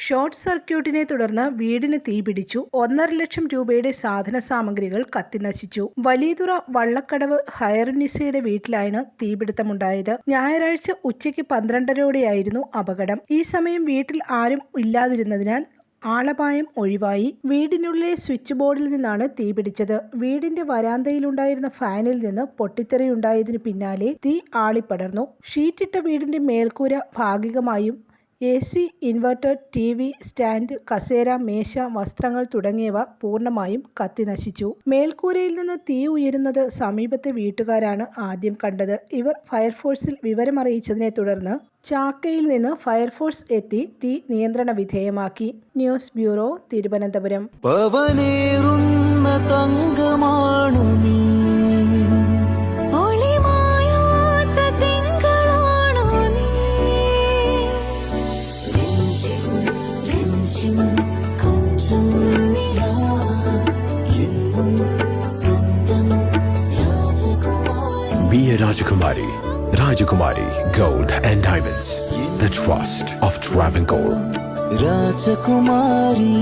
Short സർക്യൂട്ടിനെ തുടർന്ന് വീടിന് തീപിടിച്ചു. 1.5 ലക്ഷം രൂപയുടെ സാധന സാമഗ്രികൾ കത്തിനശിച്ചു. വലിയതുറ വള്ളക്കടവ് ഹയറുന്നിസയുടെ വീട്ടിലാണ് തീപിടുത്തമുണ്ടായത്. ഞായറാഴ്ച ഉച്ചയ്ക്ക് 12:30യോടെയായിരുന്നു അപകടം. ഈ സമയം വീട്ടിൽ ആരും ഇല്ലാതിരുന്നതിനാൽ ആളപായം ഒഴിവായി. വീടിനുള്ളിലെ സ്വിച്ച് ബോർഡിൽ നിന്നാണ് തീപിടിച്ചത്. വീടിന്റെ വരാന്തയിലുണ്ടായിരുന്ന ഫാനിൽ നിന്ന് പൊട്ടിത്തെറിയുണ്ടായതിനു പിന്നാലെ തീ ആളിപ്പടർന്നു. ഷീറ്റിട്ട വീടിന്റെ മേൽക്കൂര ഭാഗികമായും AC, ഇൻവെർട്ടർ, TV സ്റ്റാൻഡ്, കസേര, മേശ, വസ്ത്രങ്ങൾ തുടങ്ങിയവ പൂർണ്ണമായും കത്തിനശിച്ചു. മേൽക്കൂരയിൽ നിന്ന് തീ ഉയരുന്നത് സമീപത്തെ വീട്ടുകാരാണ് ആദ്യം കണ്ടത്. ഇവർ ഫയർഫോഴ്സിൽ വിവരമറിയിച്ചതിനെ തുടർന്ന് ചാക്കയിൽ നിന്ന് ഫയർഫോഴ്സ് എത്തി തീ നിയന്ത്രണ വിധേയമാക്കി. News bureau, Thiruvananthapuram. Be a Rajakumari. Rajakumari Gold and Diamonds. The trust of Travancore. Rajakumari.